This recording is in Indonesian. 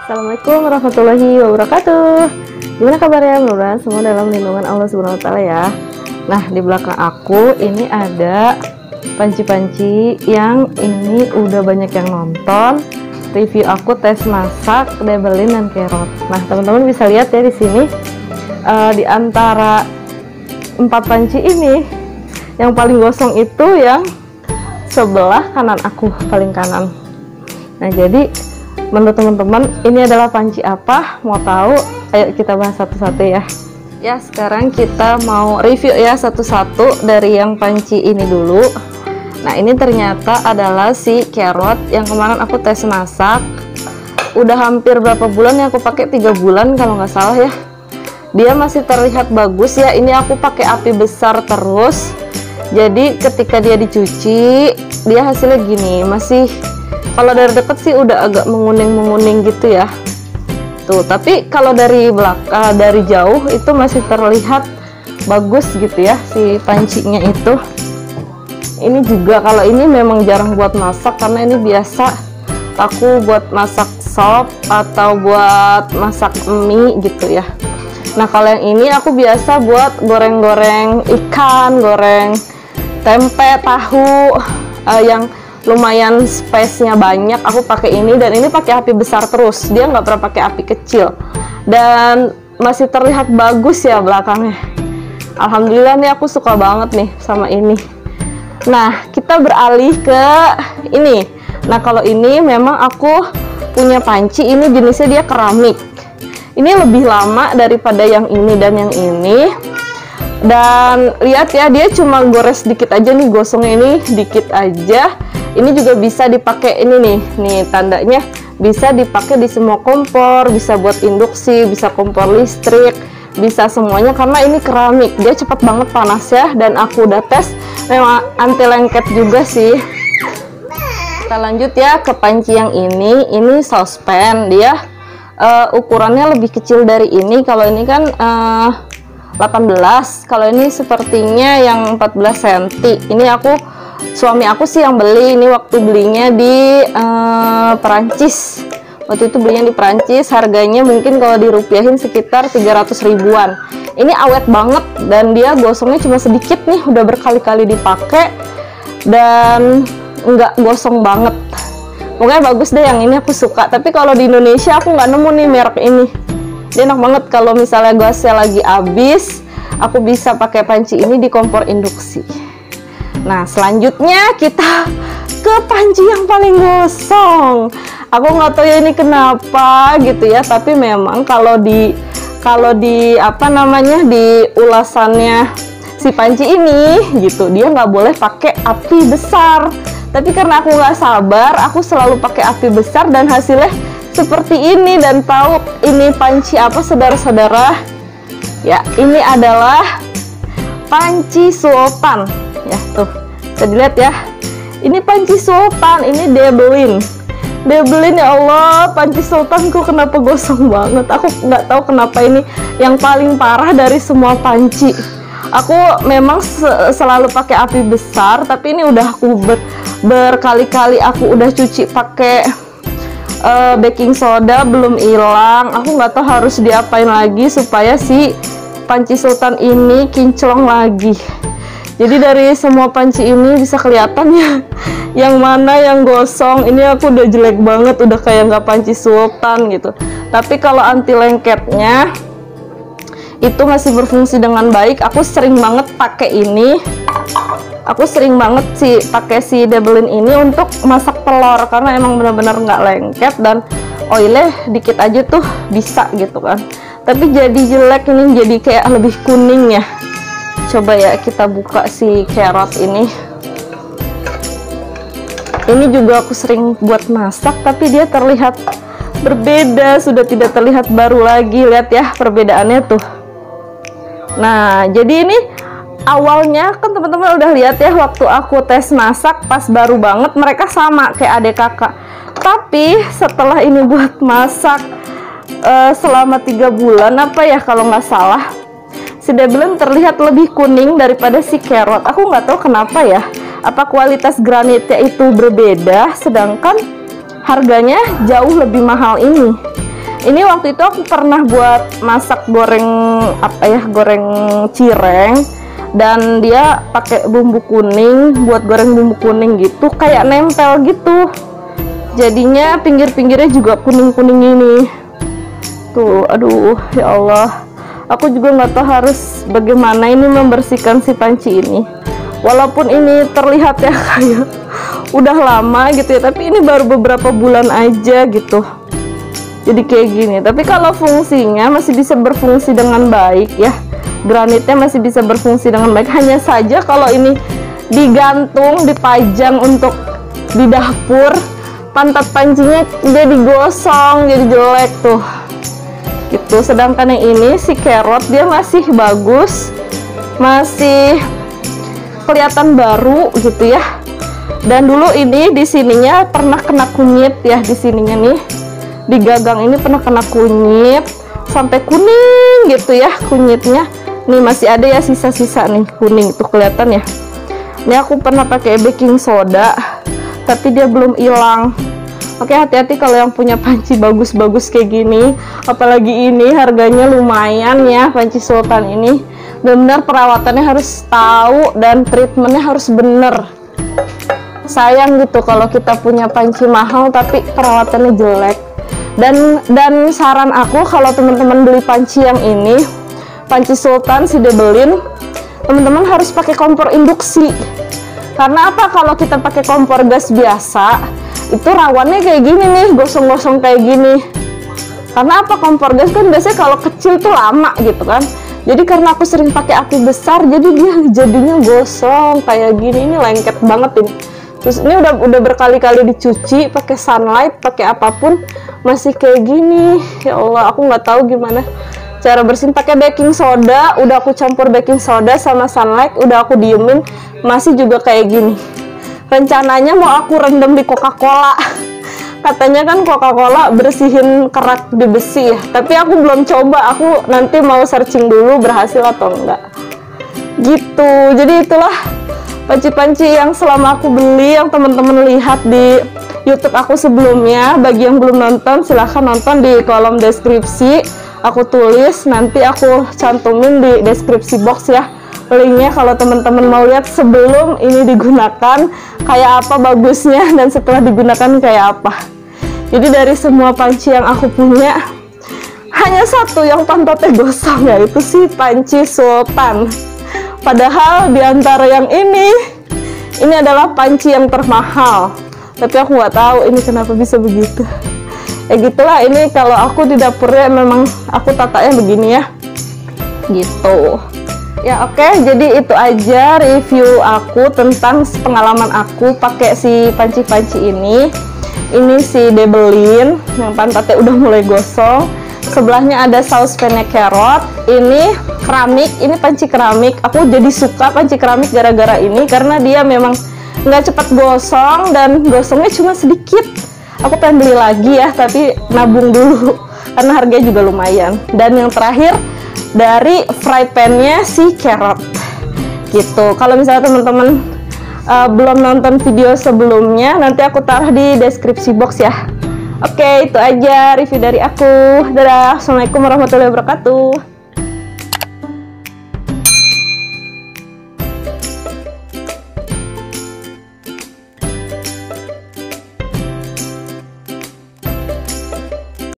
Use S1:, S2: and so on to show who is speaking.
S1: Assalamualaikum warahmatullahi wabarakatuh. Gimana kabarnya? Mudah-mudahan semua dalam lindungan Allah Subhanahu wa taala ya. Nah, di belakang aku ini ada panci-panci yang ini udah banyak yang nonton review aku tes masak Debbelin dan Carrot. Nah, teman-teman bisa lihat ya di sini di antara 4 panci ini yang paling gosong itu yang sebelah kanan aku, paling kanan. Nah, jadi menurut teman-teman ini adalah panci apa? Mau tahu? Ayo kita bahas satu-satu ya. Ya, sekarang kita mau review ya satu-satu dari yang panci ini dulu. Nah, ini ternyata adalah si Carrot yang kemarin aku tes masak. Udah hampir berapa bulan ya aku pakai, 3 bulan kalau nggak salah ya. Dia masih terlihat bagus ya. Ini aku pakai api besar terus. Jadi ketika dia dicuci, dia hasilnya gini, masih kalau dari deket sih udah agak menguning-menguning gitu ya. Tuh, tapi kalau dari belakang, dari jauh itu masih terlihat bagus gitu ya si pancinya itu. Ini juga kalau ini memang jarang buat masak karena ini biasa aku buat masak sop atau buat masak mie gitu ya. Nah, kalau yang ini aku biasa buat goreng-goreng ikan, goreng tempe, tahu yang lumayan space-nya banyak. Aku pakai ini dan ini pakai api besar terus. Dia nggak pernah pakai api kecil. Dan masih terlihat bagus ya belakangnya. Alhamdulillah nih aku suka banget nih sama ini. Nah, kita beralih ke ini. Nah, kalau ini memang aku punya panci, ini jenisnya dia keramik. Ini lebih lama daripada yang ini dan yang ini. Dan lihat ya, dia cuma gores dikit aja nih, gosongnya ini dikit aja. Ini juga bisa dipakai, ini nih tandanya bisa dipakai di semua kompor, bisa buat induksi, bisa kompor listrik, bisa semuanya karena ini keramik. Dia cepat banget panasnya dan aku udah tes, memang anti lengket juga sih. Kita lanjut ya ke panci yang ini saucepan. Dia ukurannya lebih kecil dari ini. Kalau ini kan 18, kalau ini sepertinya yang 14 cm. Ini suami aku sih yang beli. Ini waktu belinya di Perancis. Waktu itu belinya di Perancis, harganya mungkin kalau dirupiahin sekitar 300 ribuan. Ini awet banget dan dia gosongnya cuma sedikit nih, udah berkali-kali dipakai dan nggak gosong banget. Pokoknya bagus deh, yang ini aku suka. Tapi kalau di Indonesia aku nggak nemu nih merek ini. Dia enak banget kalau misalnya gasnya lagi habis, aku bisa pakai panci ini di kompor induksi. Nah, selanjutnya kita ke panci yang paling gosong. Aku nggak tahu ya ini kenapa gitu ya, tapi memang kalau di apa namanya, di ulasannya si panci ini gitu, dia nggak boleh pakai api besar. Tapi karena aku nggak sabar, aku selalu pakai api besar dan hasilnya seperti ini. Dan tahu ini panci apa, saudara-saudara? Ya, ini adalah panci sultan. Ya, tuh, bisa dilihat ya. Ini panci sultan, ini Debbelin. Debbelin, ya Allah, panci sultanku kenapa gosong banget? Aku nggak tahu kenapa ini yang paling parah dari semua panci. Aku memang selalu pakai api besar, tapi ini udah aku berkali-kali aku udah cuci pakai baking soda belum hilang. Aku nggak tahu harus diapain lagi supaya si panci sultan ini kinclong lagi. Jadi dari semua panci ini bisa kelihatan ya yang mana yang gosong. Ini aku udah jelek banget, udah kayak nggak panci sultan gitu. Tapi kalau anti lengketnya itu masih berfungsi dengan baik. Aku sering banget pakai ini. Aku sering banget sih pakai si Debbelin ini untuk masak telur karena emang benar-benar nggak lengket dan oilnya dikit aja tuh bisa gitu kan. Tapi jadi jelek, ini jadi kayak lebih kuning ya. Coba ya kita buka si Carrot ini. Ini juga aku sering buat masak, tapi dia terlihat berbeda, sudah tidak terlihat baru lagi. Lihat ya perbedaannya tuh. Nah, jadi ini awalnya kan teman-teman udah lihat ya waktu aku tes masak pas baru banget mereka sama kayak adik kakak. Tapi setelah ini buat masak selama 3 bulan apa ya kalau nggak salah, si Debbelin terlihat lebih kuning daripada si Carrot. Aku nggak tahu kenapa ya. Apa kualitas granitnya itu berbeda, sedangkan harganya jauh lebih mahal ini. Ini waktu itu aku pernah buat masak goreng goreng cireng, dan dia pakai bumbu kuning, buat goreng bumbu kuning gitu, kayak nempel gitu. Jadinya pinggir-pinggirnya juga kuning-kuning ini. Tuh, aduh, ya Allah. Aku juga nggak tahu harus bagaimana ini membersihkan si panci ini. Walaupun ini terlihat ya kayak udah lama gitu ya, tapi ini baru beberapa bulan aja gitu. Jadi kayak gini, tapi kalau fungsinya masih bisa berfungsi dengan baik ya, granitnya masih bisa berfungsi dengan baik. Hanya saja kalau ini digantung, dipajang untuk di dapur, pantat pancinya dia digosong, jadi jelek tuh gitu. Sedangkan yang ini si carrot dia masih bagus, masih kelihatan baru gitu ya. Dan dulu ini di sininya pernah kena kunyit ya, di sininya nih, di gagang ini pernah kena kunyit sampai kuning gitu ya kunyitnya. Nih masih ada ya sisa-sisa nih kuning tuh kelihatan ya. Ini aku pernah pakai baking soda tapi dia belum hilang. Oke, hati-hati kalau yang punya panci bagus-bagus kayak gini, apalagi ini harganya lumayan ya, panci sultan ini. Benar-benar perawatannya harus tahu dan treatmentnya harus bener. Sayang gitu kalau kita punya panci mahal tapi perawatannya jelek. Dan saran aku kalau teman-teman beli panci yang ini, panci sultan si Debelin, teman-teman harus pakai kompor induksi. Karena apa? Kalau kita pakai kompor gas biasa, itu rawannya kayak gini nih, gosong-gosong kayak gini. Karena apa? Kompor gas kan biasanya kalau kecil tuh lama gitu kan. Jadi karena aku sering pakai api besar, jadi dia jadinya gosong kayak gini. Ini lengket banget ini. Terus ini udah berkali-kali dicuci pakai sunlight, pakai apapun masih kayak gini. Ya Allah, aku nggak tahu gimana cara bersihin. Pakai baking soda, udah aku campur baking soda sama sunlight, udah aku diemin, masih juga kayak gini. Rencananya mau aku rendam di Coca-Cola. Katanya kan Coca-Cola bersihin kerak di besi ya, tapi aku belum coba. Aku nanti mau searching dulu berhasil atau enggak gitu. Jadi itulah panci-panci yang selama aku beli, yang teman-teman lihat di YouTube aku sebelumnya. Bagi yang belum nonton, silahkan nonton di kolom deskripsi. Aku tulis, nanti aku cantumin di deskripsi box ya linknya, kalau teman-teman mau lihat sebelum ini digunakan kayak apa bagusnya, dan setelah digunakan kayak apa. Jadi dari semua panci yang aku punya, hanya satu yang pantatnya gosong, yaitu si panci sultan. Padahal di antara yang ini adalah panci yang termahal, tapi aku nggak tahu ini kenapa bisa begitu. Ya gitulah, ini kalau aku di dapurnya memang aku tatanya begini ya, gitu. Ya oke, jadi itu aja review aku tentang pengalaman aku pakai si panci-panci ini. Ini si Debelin yang pantatnya udah mulai gosong. Sebelahnya ada saucepannya carrot. Ini keramik, ini panci keramik. Aku jadi suka panci keramik gara-gara ini, karena dia memang nggak cepat gosong dan gosongnya cuma sedikit. Aku pengen beli lagi ya, tapi nabung dulu karena harganya juga lumayan. Dan yang terakhir dari fry pan-nya si carrot gitu. Kalau misalnya teman-teman belum nonton video sebelumnya, nanti aku taruh di deskripsi box ya. Oke, itu aja review dari aku. Dadah, assalamualaikum warahmatullahi wabarakatuh.